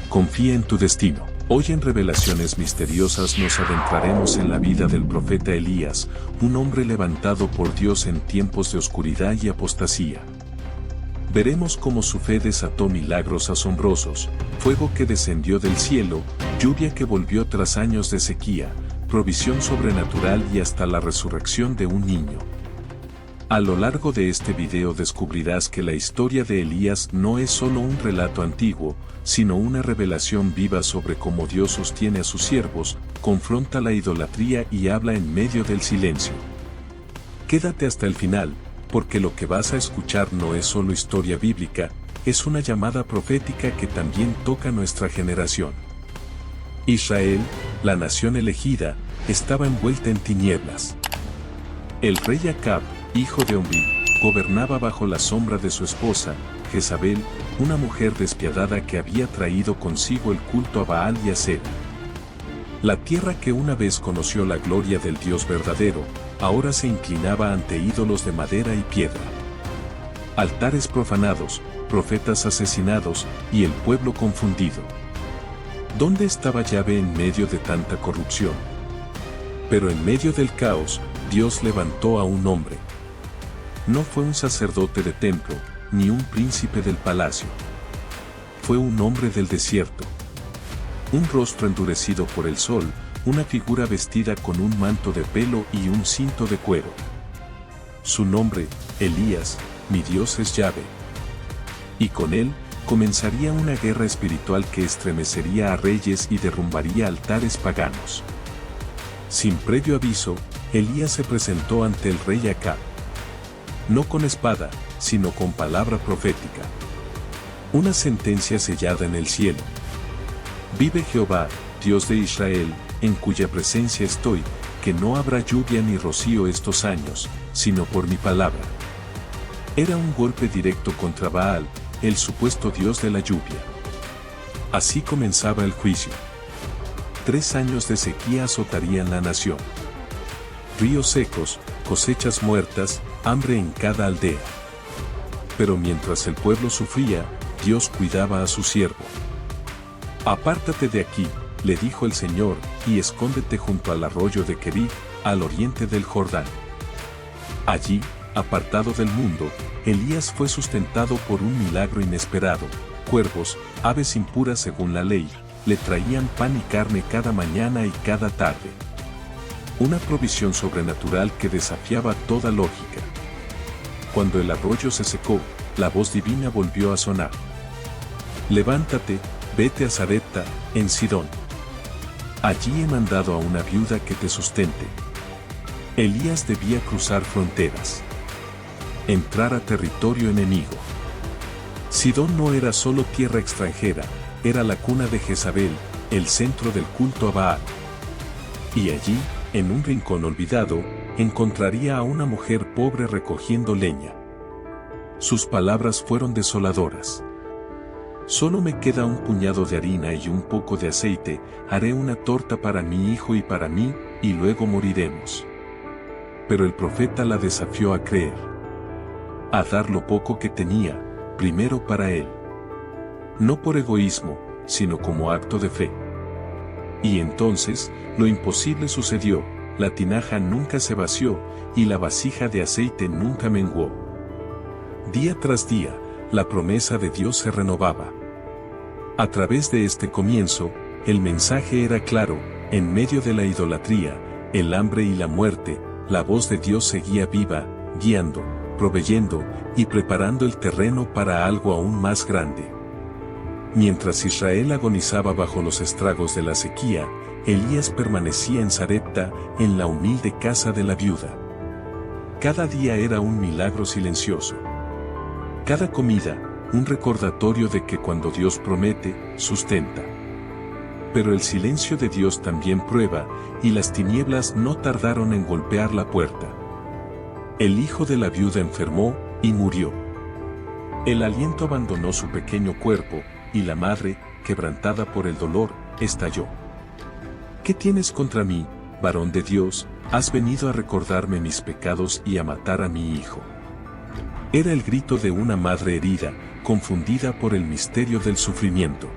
Confía en tu destino. Hoy en Revelaciones Misteriosas nos adentraremos en la vida del profeta Elías, un hombre levantado por Dios en tiempos de oscuridad y apostasía. Veremos cómo su fe desató milagros asombrosos, fuego que descendió del cielo, lluvia que volvió tras años de sequía, provisión sobrenatural y hasta la resurrección de un niño. A lo largo de este video descubrirás que la historia de Elías no es solo un relato antiguo, sino una revelación viva sobre cómo Dios sostiene a sus siervos, confronta la idolatría y habla en medio del silencio. Quédate hasta el final, porque lo que vas a escuchar no es solo historia bíblica, es una llamada profética que también toca nuestra generación. Israel, la nación elegida, estaba envuelta en tinieblas. El rey Acab, hijo de Omri, gobernaba bajo la sombra de su esposa, Jezabel, una mujer despiadada que había traído consigo el culto a Baal y a Acera. La tierra que una vez conoció la gloria del Dios verdadero, ahora se inclinaba ante ídolos de madera y piedra. Altares profanados, profetas asesinados y el pueblo confundido. ¿Dónde estaba Yahvé en medio de tanta corrupción? Pero en medio del caos, Dios levantó a un hombre. No fue un sacerdote de templo, ni un príncipe del palacio. Fue un hombre del desierto. Un rostro endurecido por el sol, una figura vestida con un manto de pelo y un cinto de cuero. Su nombre, Elías, mi Dios es Yahvé. Y con él, comenzaría una guerra espiritual que estremecería a reyes y derrumbaría altares paganos. Sin previo aviso, Elías se presentó ante el rey Acab. No con espada, sino con palabra profética. Una sentencia sellada en el cielo. Vive Jehová, Dios de Israel, en cuya presencia estoy, que no habrá lluvia ni rocío estos años, sino por mi palabra. Era un golpe directo contra Baal, el supuesto dios de la lluvia. Así comenzaba el juicio. 3 años de sequía azotarían la nación. Ríos secos, cosechas muertas, hambre en cada aldea. Pero mientras el pueblo sufría, Dios cuidaba a su siervo. Apártate de aquí, le dijo el Señor, y escóndete junto al arroyo de Querit, al oriente del Jordán. Allí, apartado del mundo, Elías fue sustentado por un milagro inesperado. Cuervos, aves impuras según la ley, le traían pan y carne cada mañana y cada tarde. Una provisión sobrenatural que desafiaba toda lógica. Cuando el arroyo se secó, la voz divina volvió a sonar. Levántate, vete a Sarepta, en Sidón. Allí he mandado a una viuda que te sustente. Elías debía cruzar fronteras. Entrar a territorio enemigo. Sidón no era solo tierra extranjera, era la cuna de Jezabel, el centro del culto a Baal. Y allí, en un rincón olvidado, encontraría a una mujer pobre recogiendo leña. Sus palabras fueron desoladoras. Solo me queda un puñado de harina y un poco de aceite, haré una torta para mi hijo y para mí, y luego moriremos. Pero el profeta la desafió a creer. A dar lo poco que tenía, primero para él. No por egoísmo, sino como acto de fe. Y entonces, lo imposible sucedió, la tinaja nunca se vació, y la vasija de aceite nunca menguó. Día tras día, la promesa de Dios se renovaba. A través de este comienzo, el mensaje era claro, en medio de la idolatría, el hambre y la muerte, la voz de Dios seguía viva, guiando, proveyendo, y preparando el terreno para algo aún más grande. Mientras Israel agonizaba bajo los estragos de la sequía, Elías permanecía en Sarepta, en la humilde casa de la viuda. Cada día era un milagro silencioso. Cada comida, un recordatorio de que cuando Dios promete, sustenta. Pero el silencio de Dios también prueba, y las tinieblas no tardaron en golpear la puerta. El hijo de la viuda enfermó, y murió. El aliento abandonó su pequeño cuerpo, y la madre, quebrantada por el dolor, estalló. ¿Qué tienes contra mí, varón de Dios? Has venido a recordarme mis pecados y a matar a mi hijo. Era el grito de una madre herida, confundida por el misterio del sufrimiento.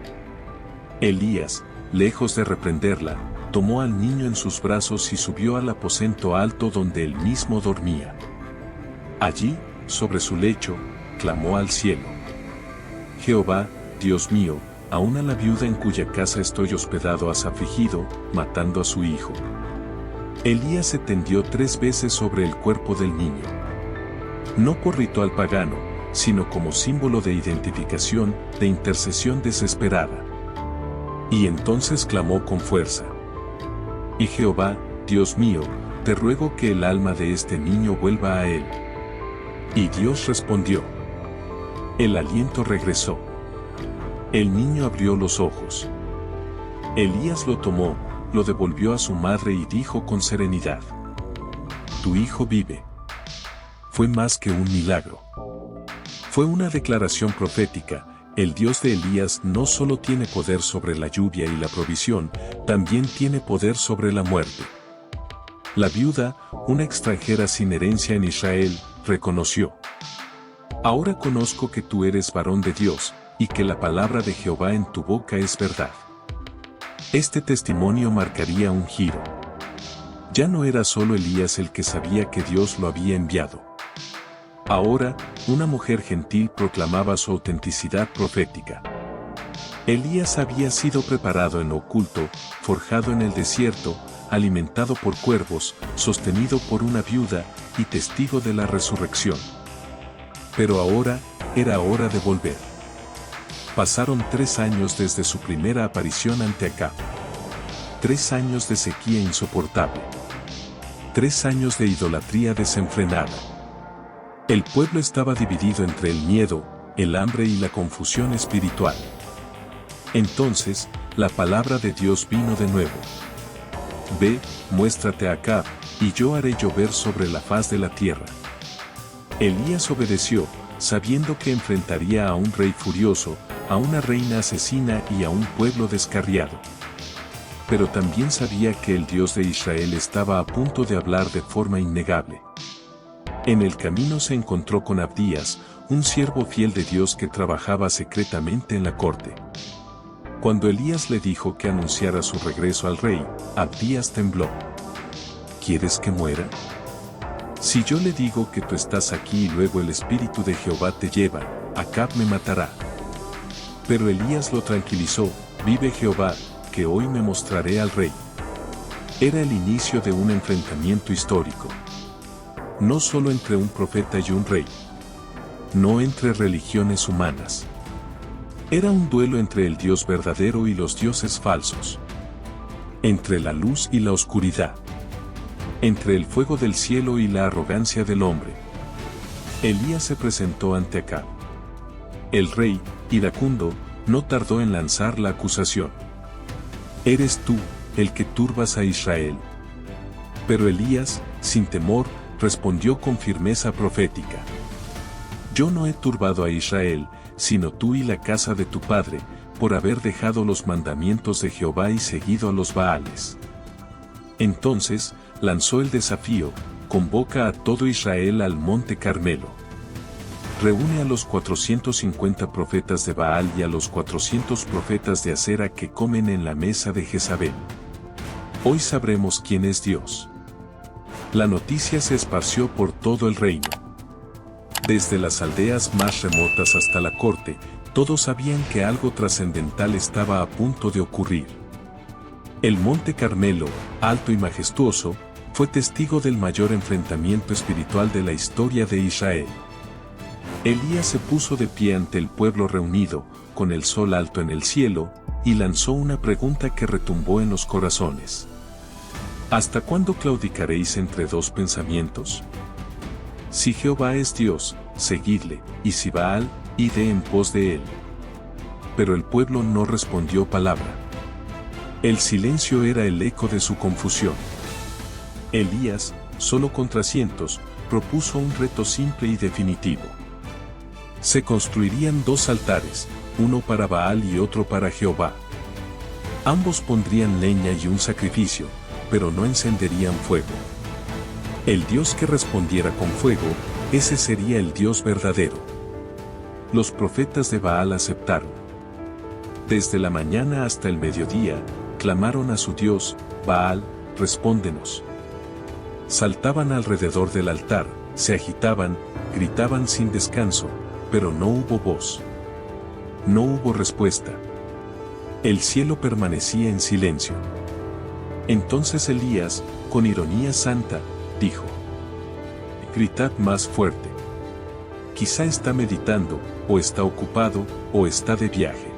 Elías, lejos de reprenderla, tomó al niño en sus brazos y subió al aposento alto donde él mismo dormía. Allí, sobre su lecho, clamó al cielo: Jehová, Dios mío, aún a la viuda en cuya casa estoy hospedado has afligido, matando a su hijo. Elías se tendió 3 veces sobre el cuerpo del niño. No por ritual pagano, sino como símbolo de identificación, de intercesión desesperada. Y entonces clamó con fuerza: Y Jehová, Dios mío, te ruego que el alma de este niño vuelva a él. Y Dios respondió. El aliento regresó. El niño abrió los ojos. Elías lo tomó, lo devolvió a su madre y dijo con serenidad: Tu hijo vive. Fue más que un milagro. Fue una declaración profética. El Dios de Elías no solo tiene poder sobre la lluvia y la provisión, también tiene poder sobre la muerte. La viuda, una extranjera sin herencia en Israel, reconoció: Ahora conozco que tú eres varón de Dios, y que la palabra de Jehová en tu boca es verdad. Este testimonio marcaría un giro. Ya no era solo Elías el que sabía que Dios lo había enviado. Ahora, una mujer gentil proclamaba su autenticidad profética. Elías había sido preparado en oculto, forjado en el desierto, alimentado por cuervos, sostenido por una viuda, y testigo de la resurrección. Pero ahora, era hora de volver. Pasaron 3 años desde su primera aparición ante Acab. 3 años de sequía insoportable. 3 años de idolatría desenfrenada. El pueblo estaba dividido entre el miedo, el hambre y la confusión espiritual. Entonces, la palabra de Dios vino de nuevo. Ve, muéstrate a Acab, y yo haré llover sobre la faz de la tierra. Elías obedeció, sabiendo que enfrentaría a un rey furioso, a una reina asesina y a un pueblo descarriado. Pero también sabía que el Dios de Israel estaba a punto de hablar de forma innegable. En el camino se encontró con Abdías, un siervo fiel de Dios que trabajaba secretamente en la corte. Cuando Elías le dijo que anunciara su regreso al rey, Abdías tembló. ¿Quieres que muera? Si yo le digo que tú estás aquí y luego el espíritu de Jehová te lleva, Acab me matará. Pero Elías lo tranquilizó: Vive Jehová, que hoy me mostraré al rey. Era el inicio de un enfrentamiento histórico. No solo entre un profeta y un rey. No entre religiones humanas. Era un duelo entre el Dios verdadero y los dioses falsos. Entre la luz y la oscuridad. Entre el fuego del cielo y la arrogancia del hombre. Elías se presentó ante Acab. El rey, iracundo, no tardó en lanzar la acusación. ¿Eres tú, el que turbas a Israel? Pero Elías, sin temor, respondió con firmeza profética: Yo no he turbado a Israel, sino tú y la casa de tu padre, por haber dejado los mandamientos de Jehová y seguido a los Baales. Entonces, lanzó el desafío: convoca a todo Israel al monte Carmelo. Reúne a los 450 profetas de Baal y a los 400 profetas de Acera que comen en la mesa de Jezabel. Hoy sabremos quién es Dios. La noticia se esparció por todo el reino. Desde las aldeas más remotas hasta la corte, todos sabían que algo trascendental estaba a punto de ocurrir. El monte Carmelo, alto y majestuoso, fue testigo del mayor enfrentamiento espiritual de la historia de Israel. Elías se puso de pie ante el pueblo reunido, con el sol alto en el cielo, y lanzó una pregunta que retumbó en los corazones. ¿Hasta cuándo claudicaréis entre 2 pensamientos? Si Jehová es Dios, seguidle, y si Baal, id en pos de él. Pero el pueblo no respondió palabra. El silencio era el eco de su confusión. Elías, solo contra cientos, propuso un reto simple y definitivo. Se construirían 2 altares, uno para Baal y otro para Jehová. Ambos pondrían leña y un sacrificio, pero no encenderían fuego. El Dios que respondiera con fuego, ese sería el Dios verdadero. Los profetas de Baal aceptaron. Desde la mañana hasta el mediodía, clamaron a su Dios: Baal, respóndenos. Saltaban alrededor del altar, se agitaban, gritaban sin descanso, pero no hubo voz. No hubo respuesta. El cielo permanecía en silencio. Entonces Elías, con ironía santa, dijo: gritad más fuerte. Quizá está meditando, o está ocupado, o está de viaje.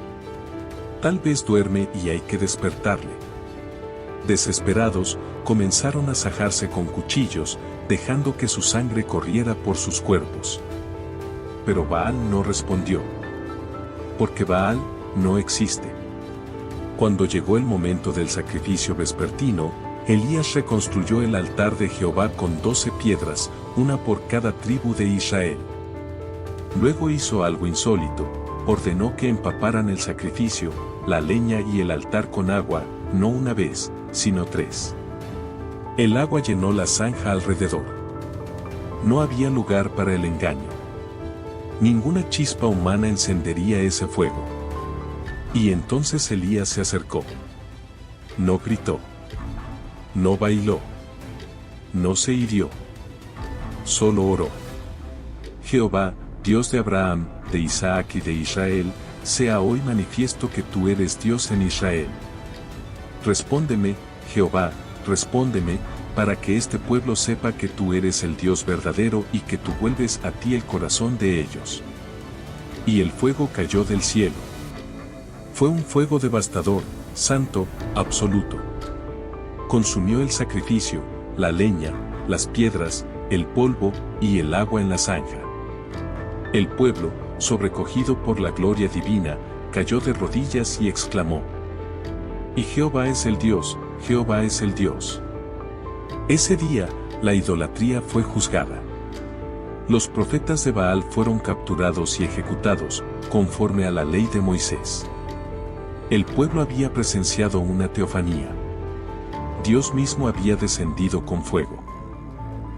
Tal vez duerme y hay que despertarle. Desesperados, comenzaron a sajarse con cuchillos, dejando que su sangre corriera por sus cuerpos. Pero Baal no respondió. Porque Baal no existe. Cuando llegó el momento del sacrificio vespertino, Elías reconstruyó el altar de Jehová con 12 piedras, una por cada tribu de Israel. Luego hizo algo insólito: ordenó que empaparan el sacrificio, la leña y el altar con agua, no una vez, sino 3. El agua llenó la zanja alrededor. No había lugar para el engaño. Ninguna chispa humana encendería ese fuego. Y entonces Elías se acercó. No gritó. No bailó. No se hirió. Solo oró: Jehová, Dios de Abraham, de Isaac y de Israel, sea hoy manifiesto que tú eres Dios en Israel. Respóndeme, Jehová, respóndeme, para que este pueblo sepa que tú eres el Dios verdadero y que tú vuelves a ti el corazón de ellos. Y el fuego cayó del cielo. Fue un fuego devastador, santo, absoluto. Consumió el sacrificio, la leña, las piedras, el polvo y el agua en la zanja. El pueblo, sobrecogido por la gloria divina, cayó de rodillas y exclamó: y Jehová es el Dios, Jehová es el Dios. Ese día, la idolatría fue juzgada. Los profetas de Baal fueron capturados y ejecutados, conforme a la ley de Moisés. El pueblo había presenciado una teofanía. Dios mismo había descendido con fuego.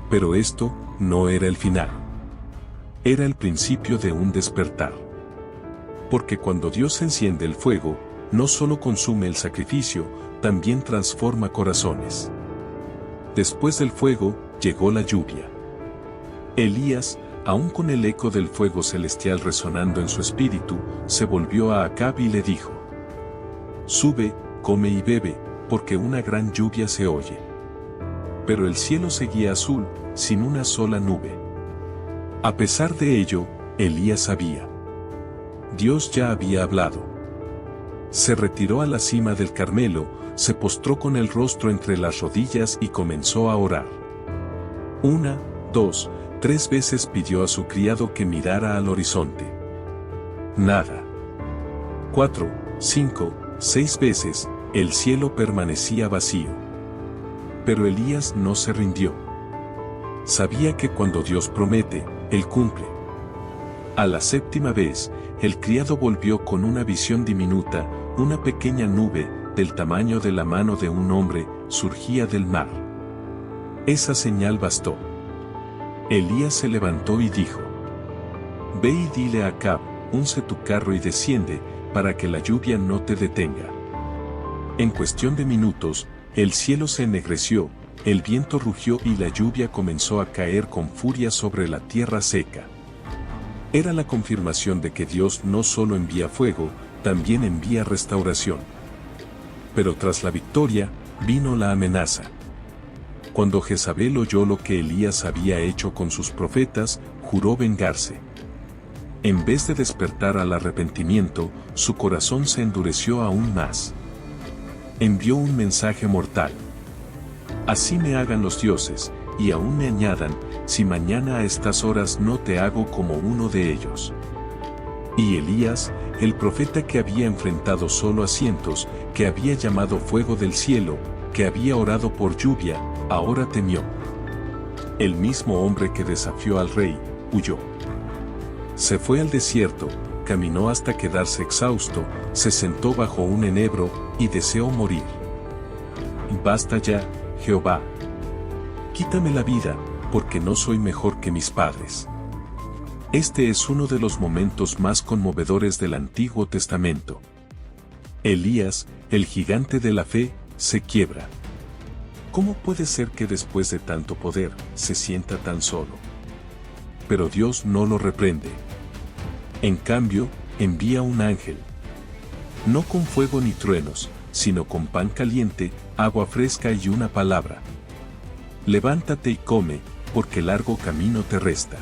Pero esto no era el final. Era el principio de un despertar. Porque cuando Dios enciende el fuego, no solo consume el sacrificio, también transforma corazones. Después del fuego, llegó la lluvia. Elías, aún con el eco del fuego celestial resonando en su espíritu, se volvió a Acab y le dijo: sube, come y bebe, porque una gran lluvia se oye. Pero el cielo seguía azul, sin una sola nube. A pesar de ello, Elías sabía. Dios ya había hablado. Se retiró a la cima del Carmelo, se postró con el rostro entre las rodillas y comenzó a orar. 1, 2, 3 veces pidió a su criado que mirara al horizonte. Nada. 4, 5, 6 veces, el cielo permanecía vacío. Pero Elías no se rindió. Sabía que cuando Dios promete, Él cumple. A la 7ª vez, el criado volvió con una visión diminuta: una pequeña nube, del tamaño de la mano de un hombre, surgía del mar. Esa señal bastó. Elías se levantó y dijo: ve y dile a Acab: unce tu carro y desciende, para que la lluvia no te detenga. En cuestión de minutos, el cielo se ennegreció, el viento rugió y la lluvia comenzó a caer con furia sobre la tierra seca. Era la confirmación de que Dios no solo envía fuego, también envía restauración. Pero tras la victoria, vino la amenaza. Cuando Jezabel oyó lo que Elías había hecho con sus profetas, juró vengarse. En vez de despertar al arrepentimiento, su corazón se endureció aún más. Envió un mensaje mortal: así me hagan los dioses, y aún me añadan, si mañana a estas horas no te hago como uno de ellos. Y Elías, el profeta que había enfrentado solo a cientos, que había llamado fuego del cielo, que había orado por lluvia, ahora temió. El mismo hombre que desafió al rey, huyó. Se fue al desierto, caminó hasta quedarse exhausto, se sentó bajo un enebro, y deseó morir. Basta ya, Jehová. Quítame la vida, porque no soy mejor que mis padres. Este es uno de los momentos más conmovedores del Antiguo Testamento. Elías, el gigante de la fe, se quiebra. ¿Cómo puede ser que después de tanto poder, se sienta tan solo? Pero Dios no lo reprende. En cambio, envía un ángel. No con fuego ni truenos, sino con pan caliente, agua fresca y una palabra. Levántate y come, porque largo camino te resta.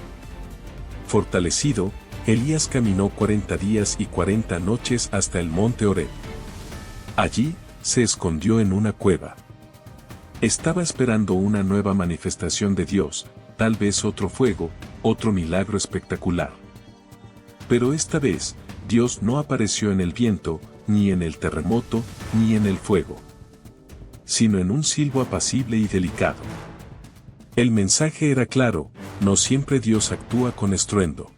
Fortalecido, Elías caminó 40 días y 40 noches hasta el monte Horeb. Allí, se escondió en una cueva. Estaba esperando una nueva manifestación de Dios, tal vez otro fuego, otro milagro espectacular. Pero esta vez, Dios no apareció en el viento, ni en el terremoto, ni en el fuego, sino en un silbo apacible y delicado. El mensaje era claro: no siempre Dios actúa con estruendo.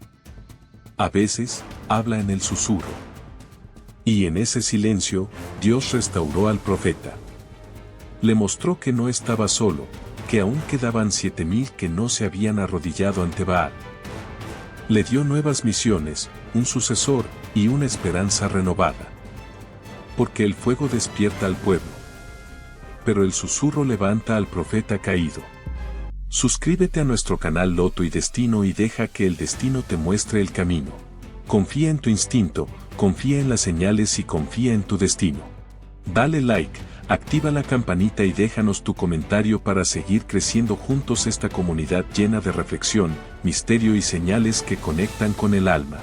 A veces, habla en el susurro. Y en ese silencio, Dios restauró al profeta. Le mostró que no estaba solo, que aún quedaban 7000 que no se habían arrodillado ante Baal. Le dio nuevas misiones, un sucesor, y una esperanza renovada. Porque el fuego despierta al pueblo. Pero el susurro levanta al profeta caído. Suscríbete a nuestro canal Loto y Destino y deja que el destino te muestre el camino. Confía en tu instinto, confía en las señales y confía en tu destino. Dale like, activa la campanita y déjanos tu comentario para seguir creciendo juntos esta comunidad llena de reflexión, misterio y señales que conectan con el alma.